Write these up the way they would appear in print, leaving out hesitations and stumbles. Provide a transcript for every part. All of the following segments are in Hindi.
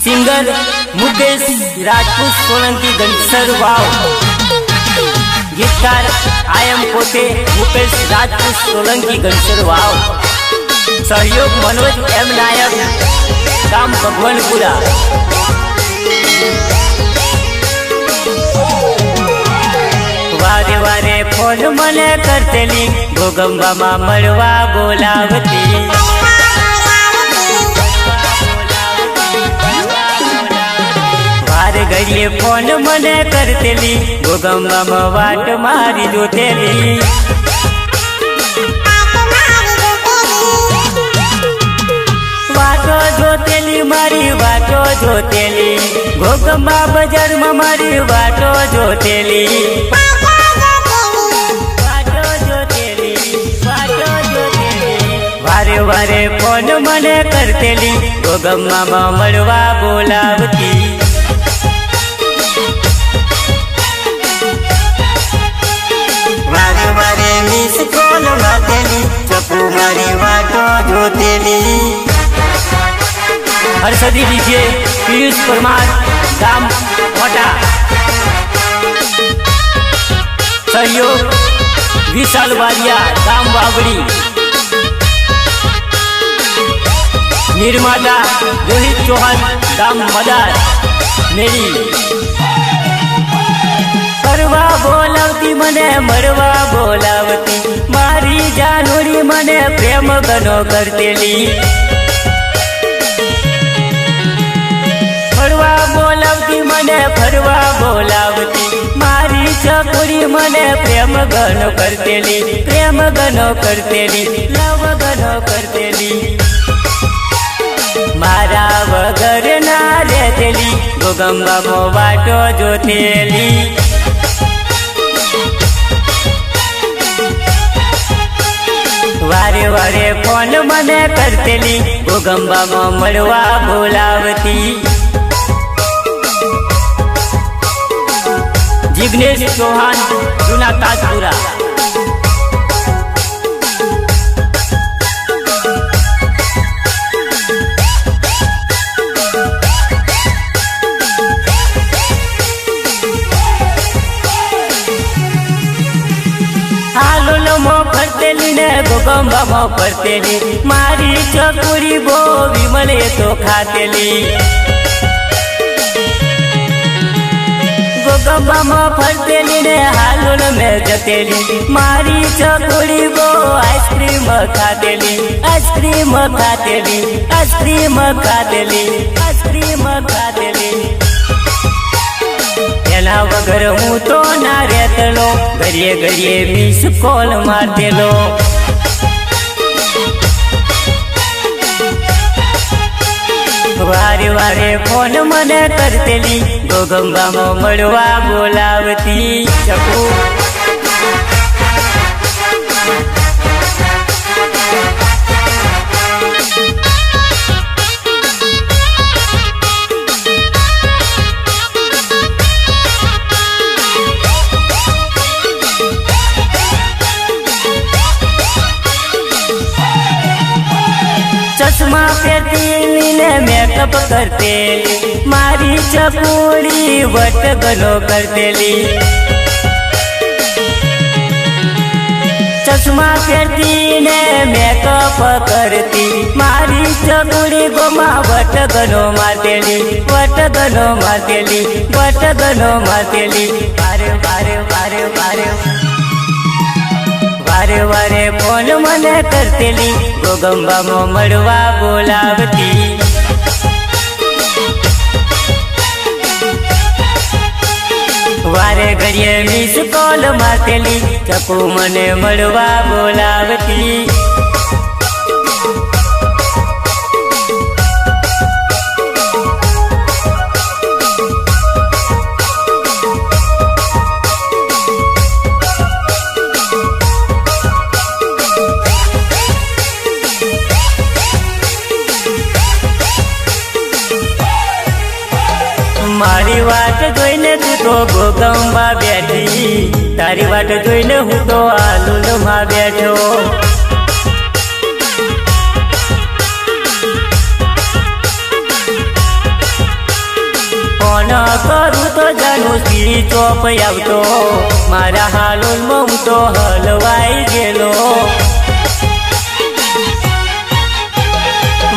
सिंगर मुकेश राजपूत सोलंकी गणसर वाव। गीतकार आयम पोते मुकेश राजपूत सोलंकी गणसर वाव। सहयोग मनोज एम नायक गाम भगवानपुरा। वारे वारे फोन मने करतेली भोगंबा मा मळवा बोलावती। वारे घड़िए फोन मने करतेली भोगंबा मा वाट मारी जोतेली। वाटो जोतेली मारी वाटो जोतेली भोगंबा बजार में मारी वाटो जोतेली। वारे वारे फोन मने करतेली भोगंबा मा मळवा बोलावती। वारे वारे मिस कॉल मारतेली चप्पू मारी वाटो जोतेली। हर्षदी डीजे पीयूष परमार गाम मोटा। सहयोग विशाल बारिया गाम बावड़ी। निर्माता रोहित चौहान गाम मदार मेरी। मरवा बोलावती मने मरवा बोलावती मारी जानोरी मने प्रेम गनो करतेली। फरवा बोलावती मने फरवा बोलावती मारी चकोरी मने प्रेम गनो करतेली। प्रेम गनो करतेली लव गनो करतेली। मारा वगर ना रहतेली भोगंबा मो वाटो जोतेली। वारे वारे फोन मने करतेली भोगंबा मो मळवा बोलावती। जिग्नेश चौहान जूना ताजपुरा। हालो मो फरतेली ने भोगंबा मो फरतेली मारी चकुरी बो विमले तो खातेली। भोगंबा मो फरतेली ने हालो में जतेली मारी चकुरी बो आइसक्रीम खातेली। आइसक्रीम खातेली आइसक्रीम खातेली आइसक्रीम खातेली। एना वगर हूँ तो ना रहतलो घड़िए घड़िए मिस कॉल मारतेलो। वारे वारे फोन मने करतेली भोगंबा मो मळवा बोलावती। चकू चश्मा पहनती ने मेकअप करतेली मारी चपूड़ी वट गनो करतेली। चश्मा पहनती ने मेकअप करती मारी चपूड़ी गोमा वट गनो मारतेली। वट गनो मारतेली वट गनो मारतेली। बारे बारे बारे बारे वारे वारे फोन मने करतेली भोगंबा मो मळवा बोलावती। वारे घड़िए मिस कॉल मारतेली चकू मने मळवा बोलावती। मारी वाट जोईने तू तो भोगंबा बैठी। तारी वाट जोईने हूँ तो आलूल में बैठो। જાનું સ્વીચ ઓફ આવતો મારા હાલોલમાં હું તો હલવાઈ ગયેલો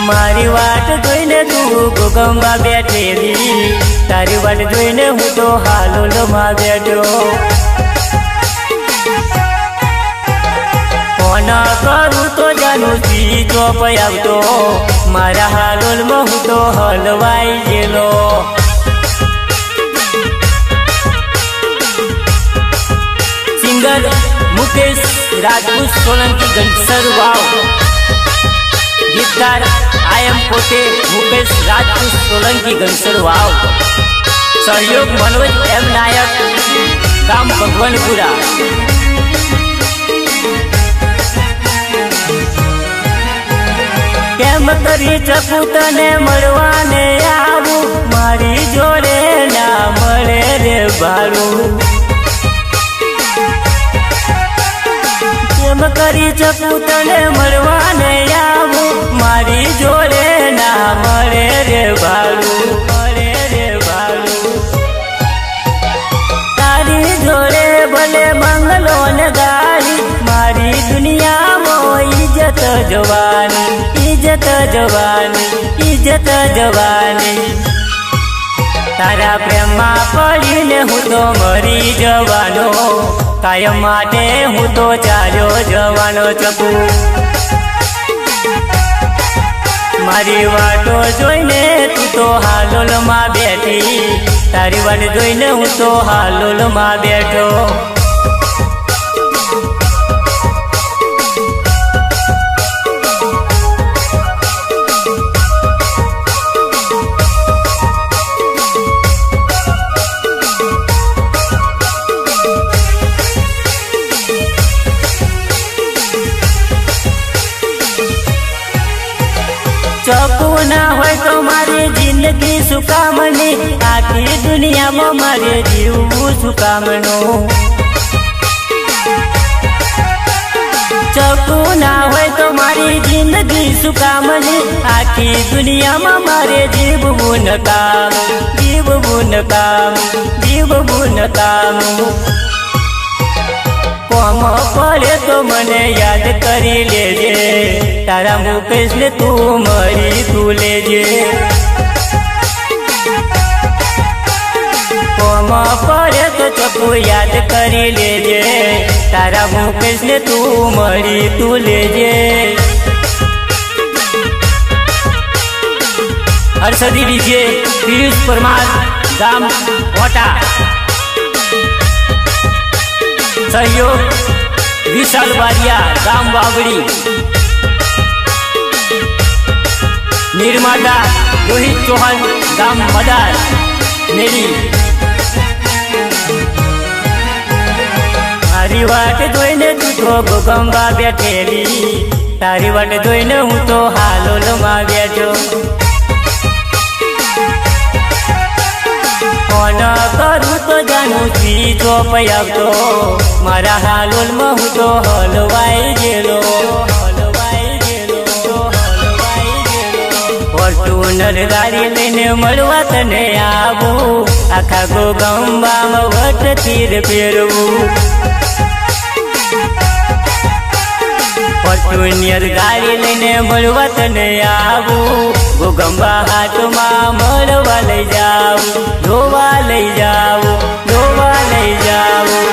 મારી વાટ જોઈને તું ગોગંબા બેઠેલી તારી વાટ જોઈને હું તો હાલોલમાં બેઠો ફોન કરું તો જાનું સ્વીચ ઓફ આવતો મારા હાલોલમાં હું તો હલવાઈ ગયેલો सिंगर मुकेश राजपूत सोलंकी गणसर वाव गीतकार आई एम पोते मुकेश राजपूत सोलंकी गणसर वाव सहयोग मनोज एम नायक गाम भगवानपुरा केम करी चकू तने मळवाने आवू मारी जोड़े ना मळे रे भाड़ू केम करी चकू तने मळवाने आवू मारी जोड़े ना मळे रे भाड़ू तारी जोड़े भले मंगलो ने गाड़ी मारी दुनिया में इज्जत जवानी इज्जत जवानी इज्जत जवानी तारा प्रेम में पड़ीने हूँ तो मरी जवानो कायम माटे हूँ तो चाल्यो जवानो चकू मारी वाटो जोईने तू तो हालोल में बैठी तारी वाट जोईने हूँ तो हालोल में बैठो चकू ना हो तो मारी जिंदगी सुकामनी आखी दुनिया में मारे जीव सुकामनो चकू ना हो तो मारी जिंदगी सुकामनी आखी दुनिया में मारे जीव बुन काम जीव बुन काम जीव बुन काम कोम पड़े तो मने याद करी लेजे तारा मुकेश ने तू मरी तू लेजे कोम पड़े तो चकू याद करी लेजे तारा मुकेश ने तू मरी तू लेजे हर्षदी डीजे पीयूष परमार गाम कोटा सहयोग विशाल बारिया गाम बावड़ी निर्माता रोहित चौहान गाम मदार मेरी मारी वाट जोईने तू तो गोगंबा बैठेली तारी वाट जोईने हूँ तो हालोल में बैठो फोन करूँ तो जानू स्वीच ऑफ आवतो मारा हालोल में हूँ तो हलवाई गेलो फॉर्च्यूनर गाड़ी लईने मळवा तने आवू आखा गोगंबा में वट तीर फेरवू फॉर्च्यूनर गाड़ी लईने मळवा तने आवू गोगंबा हाथ में मळवा लई जाऊ धोवा लई जाऊ धोवा लई जाऊ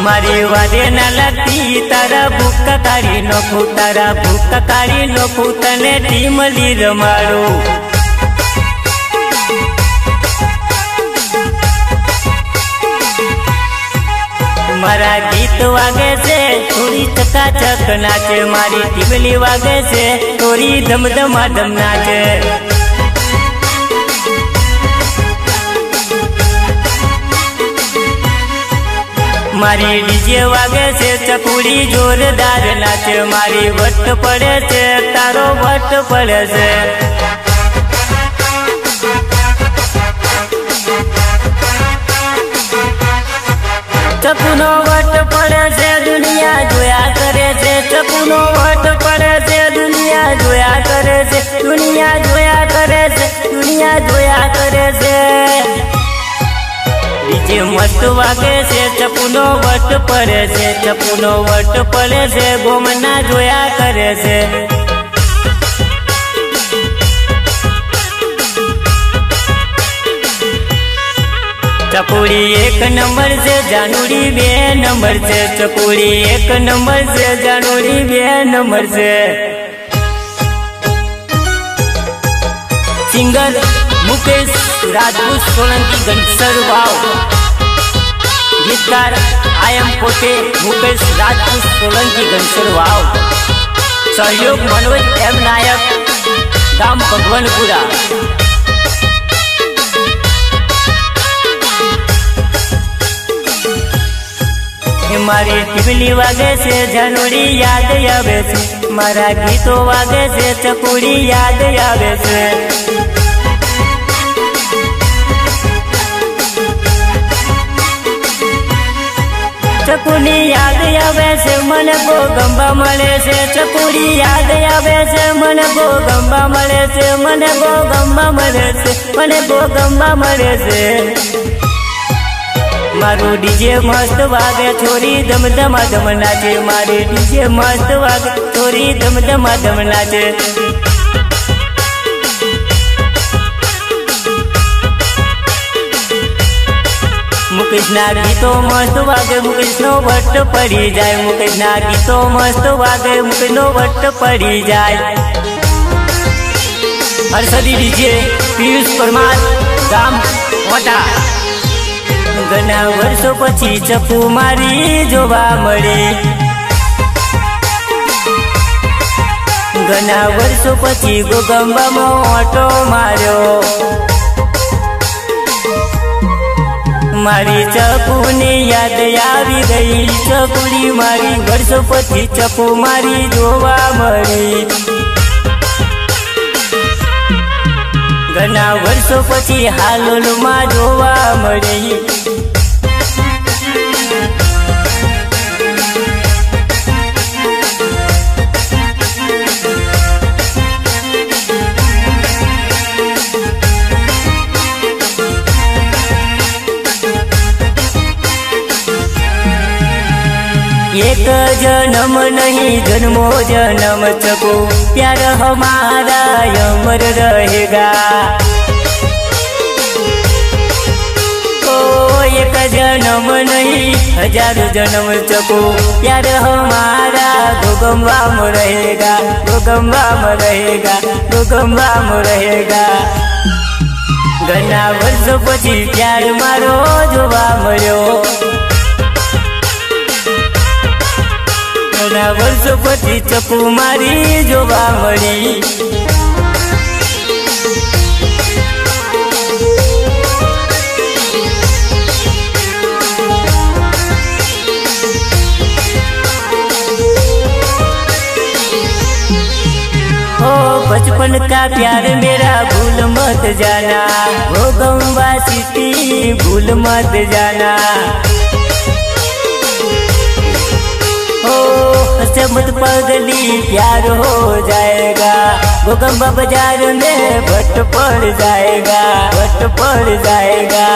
मारी वादे न लगती तारा भूखा काढ़ी नोखू तारा भूखा काढ़ी नोखू तने टीम ली रमाड़ू मारा गीत वागे से थोड़ी चकाचक नाचे मारी टीमली वागे से थोड़ी धमधमा धम नाचे मारी डीजे वागे से चकुड़ी जोरदार नाचे मारी वट पड़े से तारो वट पड़े से ચકુનો વટ પડે છે દુનિયા જોયા કરે છે, ચકુનો વટ પડે છે દુનિયા જોયા કરે છે, દુનિયા જોયા કરે છે, દુનિયા જોયા કરે છે. ડીજે મસ્ત વાગે છે, ચકુનો વટ પડે છે, ચકુનો વટ પડે છે, ગોમના જોયા કરે છે. ચકુડી એક નંબર છે, જાનુડી બે નંબર છે, ચકુડી એક નંબર છે, જાનુડી બે નંબર છે. સિંગર મુકેશ રાજપૂત સોલંકી ગણસર વાવ, ગીતકાર આયમ પોતે મુકેશ રાજપૂત સોલંકી ગણસર વાવ, સહયોગ મનોજ એમ નાયક ગામ ભગવાનપુરા. મારી ટીબલી વાગે છે, જાનુડી યાદ આવે છે, મારા ગીતો વાગે છે, ચકુડી યાદ આવે છે. ચકુડી યાદ આવે છે, મને બહુ ગંબા મળે છે, ચકુડી યાદ આવે છે, મને બહુ ગંબા મળે છે, મને બહુ ગંબા મળે છે, મને બહુ ગંબા મળે છે. મારું ડીજે મસ્ત વાગે, છોરી ધમધમા ધમ નાચે, મારી ડીજે મસ્ત વાગે, છોરી ધમધમા ધમ નાચે. મુકેશના ગીતો મસ્ત વાગે, મુકેશનો વટ પડી જાય, મુકેશના ગીતો મસ્ત વાગે, મુકેશનો વટ પડી જાય. હર્ષદી ડીજે પિયુષ પરમાર ગામ મોટા. ઘણા વર્ષો પછી ચકુ મારી જોવા મળી, ઘણા વર્ષો પછી ગોગંબામાં ઓટો માર્યો. મારી ચકુની યાદ આવી ગઈ, ચકુડી મારી વર્ષો પછી ચકુ મારી જોવા મળી. ઘણા વર્ષો પછી હાલોલમાં જોવા મળી. एक जन्म नहीं जन्मो जन्म चको, प्यार हमारा अमर रहेगा. ओ एक जन्म नहीं हजारों जन्म चको, प्यार हमारा गोगंबा में रहेगा, गोगंबा में रहेगा, गोगंबा में रहेगा. घना वर्षो पछी प्यार मारो जोवा मळ्यो, ઘણા વર્ષો પછી ચકુ મારી જોવા મળી. ओ बचपन का प्यार मेरा भूल मत जाना, वो गंगा सिटी भूल मत जाना. मत पगली प्यार हो जाएगा, गोगंबा बाजार में भट्ट पड़ जाएगा, भट्ट पड़ जाएगा.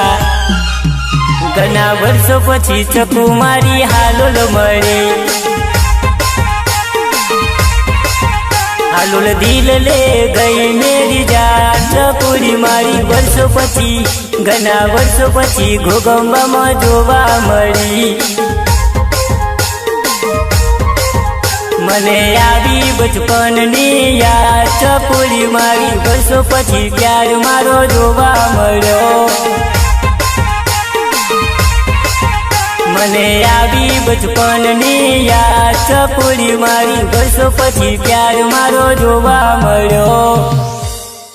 घना वर्षो पछी चकु मारी हालोल मळी, हालोल दिल ले गई मेरी जान, चकुड़ी मारी वर्षो पछी, घना वर्षो पछी गोगंबा में जोवा मळी. મને આવી બચપનની યાદ, ચકુડી મારી વર્ષો પછી પ્યાર મારો જોવા મળ્યો. મને આવી બચપનની યાદ, ચકુડી મારી વર્ષો પછી પ્યાર મારો જોવા મળ્યો.